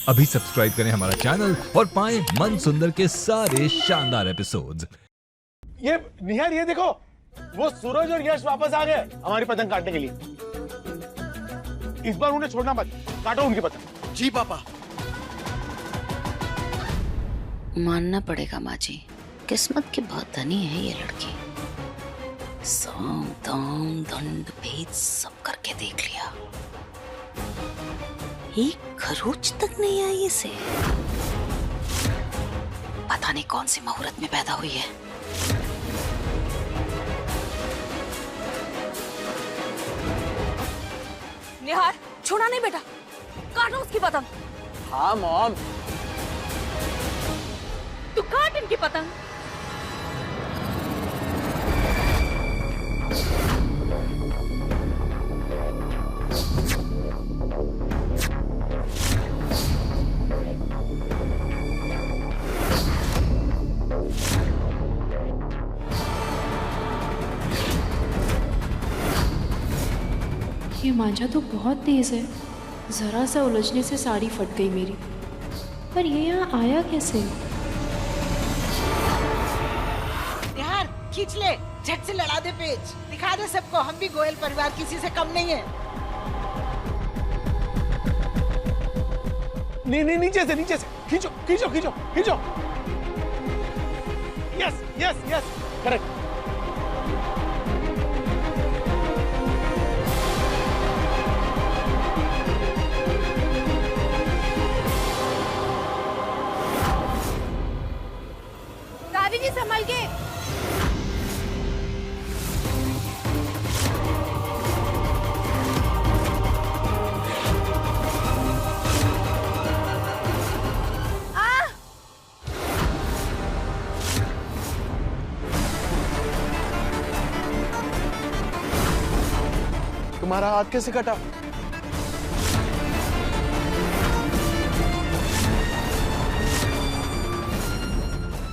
अभी सब्सक्राइब करें हमारा चैनल और पाएं मन सुंदर के सारे शानदार एपिसोड्स। ये निहार, ये देखो, वो सूरज और यश वापस आ गए हमारी पतंग काटने के लिए। इस बार उन्हें छोड़ना मत, काटो उनकी पतंग। जी पापा। मानना पड़ेगा माँ जी, किस्मत की बहुत धनी है ये लड़की। साम दाम दंड भेद सब करके देख लिया, एक खरोच तक नहीं आई इसे। पता नहीं कौन सी मुहूर्त में पैदा हुई है। निहार, छोड़ा नहीं बेटा, काटो उसकी पतंग। हाँ मॉम। तू काट इनकी पतंग। ये मांझा तो बहुत तेज है, जरा सा उलझने से साड़ी फट गई मेरी। पर ये यहाँ आया कैसे? यार खींच ले, झट से लड़ा दे पेच, दिखा दे सबको हम भी गोयल परिवार किसी से कम नहीं है। नहीं, नीचे से खींचो खींचो खींचो खींचो। Yes yes yes, correct. दादी जी संभल के। तुम्हारा हाथ कैसे कटा?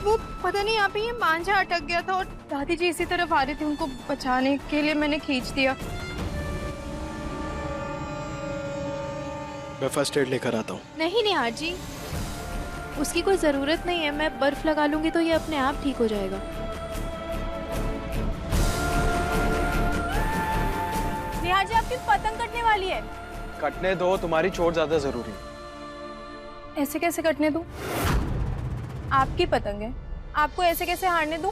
वो पता नहीं, यहाँ पे ये मांझा अटक गया था और दादी जी इसी तरफ आ रही थी, उनको बचाने के लिए मैंने खींच दिया। मैं फर्स्ट एड लेकर आता हूँ। नहीं निहार जी, उसकी कोई जरूरत नहीं है। मैं बर्फ लगा लूंगी तो ये अपने आप ठीक हो जाएगा। निहार जी, आपकी पतंग कटने वाली है। कटने दो, तुम्हारी चोट ज्यादा जरूरी है। ऐसे कैसे कटने दूं? आपकी पतंग है, आपको ऐसे कैसे हारने दूं?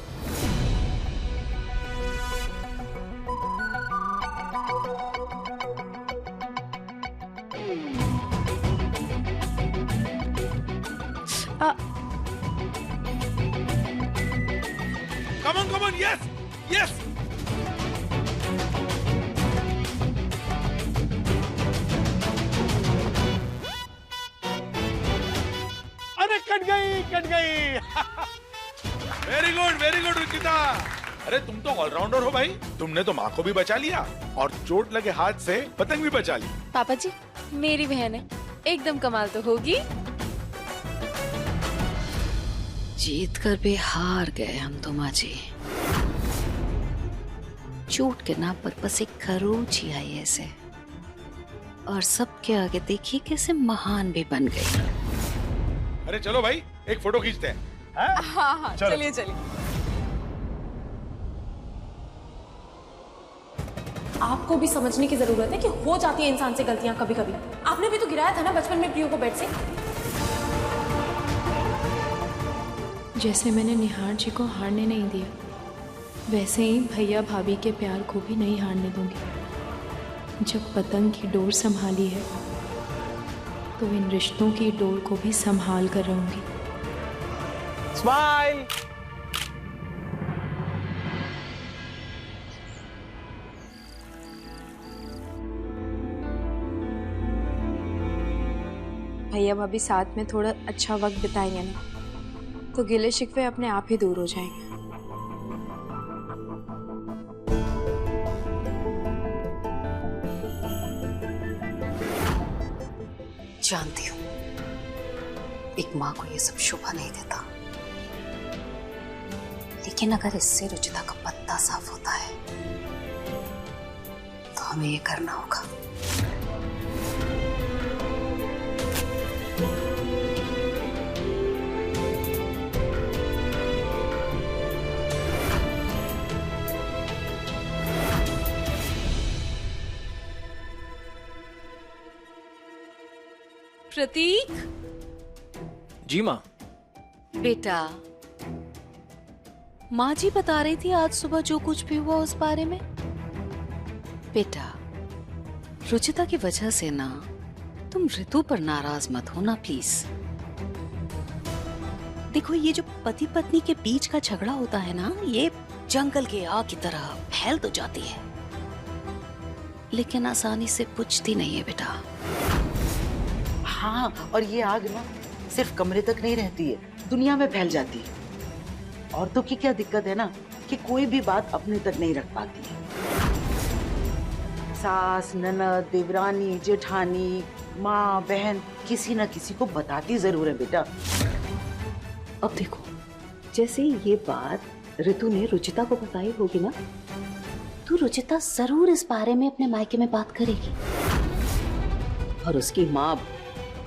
Come on, yes yes. अरे कट गई। Very good Ruchita. अरे तुम तो ऑलराउंडर हो भाई, तुमने तो माँ को भी बचा लिया और चोट लगे हाथ से पतंग भी बचा ली। पापा जी, मेरी बहन है, एकदम कमाल तो होगी। जीत कर भी हार गए हम तो माँ जी। चोट के नाम पर बस एक खरोच ही आई ऐसे, और सबके आगे देखिए कैसे महान भी बन गई। अरे चलो भाई, एक फोटो खींचते हैं। हाँ, चलिए। आपको भी समझने की जरूरत है कि हो जाती है इंसान से गलतियां कभी कभी। आपने भी तो गिराया था ना बचपन में प्रियो को बेड से। जैसे मैंने निहार जी को हारने नहीं दिया, वैसे ही भैया भाभी के प्यार को भी नहीं हारने दूंगी। जब पतंग की डोर संभाली है तो इन रिश्तों की डोर को भी संभाल कर रहूंगी। स्माइल। भैया भाभी साथ में थोड़ा अच्छा वक्त बिताएंगे ना, तो गिले शिकवे अपने आप ही दूर हो जाएंगे। जानती हूँ एक माँ को ये सब शोभा नहीं देता, लेकिन अगर इससे रुचिता का पत्ता साफ होता है तो हमें ये करना होगा। प्रतीक जी माँ। बेटा, माँ जी बता रही थी आज सुबह जो कुछ भी हुआ उस बारे में। बेटा, रुचिता की वजह से ना तुम ऋतु पर नाराज मत हो ना प्लीज। देखो, ये जो पति पत्नी के बीच का झगड़ा होता है ना, ये जंगल के आग की तरह फैल तो जाती है, लेकिन आसानी से बुझती नहीं है बेटा। हाँ, और ये आग ना सिर्फ कमरे तक नहीं रहती है, दुनिया में फैल जाती है। औरतों की क्या दिक्कत है ना कि कोई भी बात अपने तक नहीं रख पाती है। सास, ननद, देवरानी, जेठानी, माँ, बहन, किसी न किसी को बताती जरूर है बेटा। अब देखो, जैसे ये बात ऋतु ने रुचिता को बताई होगी ना, तो रुचिता जरूर इस बारे में अपने मायके में बात करेगी, और उसकी माँ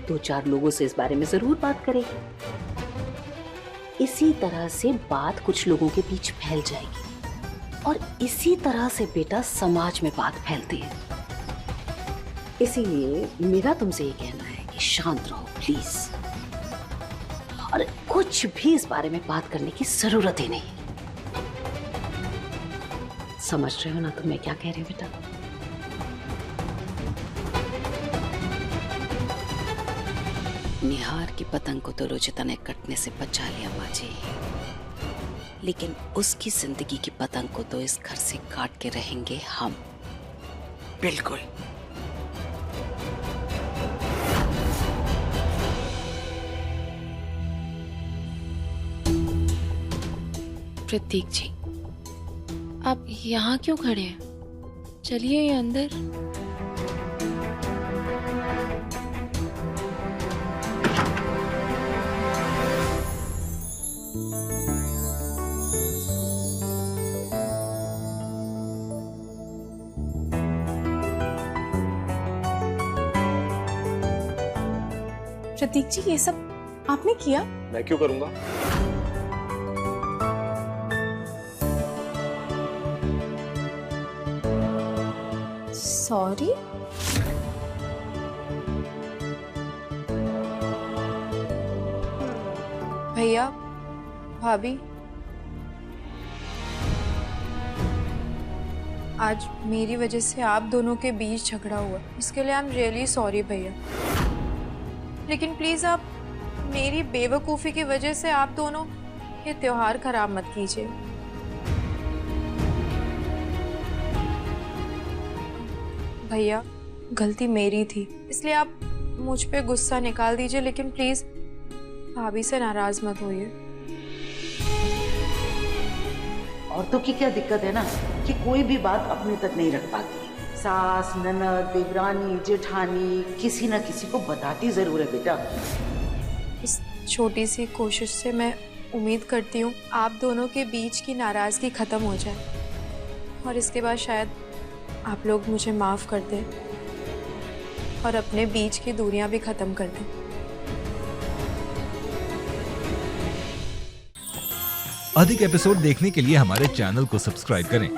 2-4 लोगों से इस बारे में जरूर बात करेगी। इसी तरह से बात कुछ लोगों के बीच फैल जाएगी, और इसी तरह से बेटा समाज में बात फैलती है। इसीलिए मेरा तुमसे ये कहना है कि शांत रहो प्लीज, और कुछ भी इस बारे में बात करने की जरूरत ही नहीं। समझ रहे हो ना तुम मैं क्या कह रही हूँ बेटा? निहार की पतंग को तो रुचिता ने कटने से बचा लिया माँ जी, लेकिन उसकी जिंदगी की पतंग को तो इस घर से काट के रहेंगे हम। बिल्कुल। प्रतीक जी, आप यहाँ क्यों खड़े हैं? चलिए अंदर। प्रतीक जी, ये सब आपने किया? मैं क्यों करूंगा? सॉरी। भैया, भाभी, आज मेरी वजह से आप दोनों के बीच झगड़ा हुआ, इसके लिए आई एम रियली सॉरी भैया। लेकिन प्लीज आप मेरी बेवकूफी की वजह से आप दोनों ये त्योहार खराब मत कीजिए। भैया, गलती मेरी थी, इसलिए आप मुझ पे गुस्सा निकाल दीजिए, लेकिन प्लीज भाभी से नाराज मत होइए। औरतों की क्या दिक्कत है ना कि कोई भी बात अपने तक नहीं रख पाती। सास, ननद, देवरानी, जेठानी, किसी न किसी को बताती जरूर है बेटा। इस छोटी सी कोशिश से मैं उम्मीद करती हूँ आप दोनों के बीच की नाराजगी खत्म हो जाए, और इसके बाद शायद आप लोग मुझे माफ कर दें और अपने बीच की दूरियां भी खत्म कर दें। अधिक एपिसोड देखने के लिए हमारे चैनल को सब्सक्राइब करें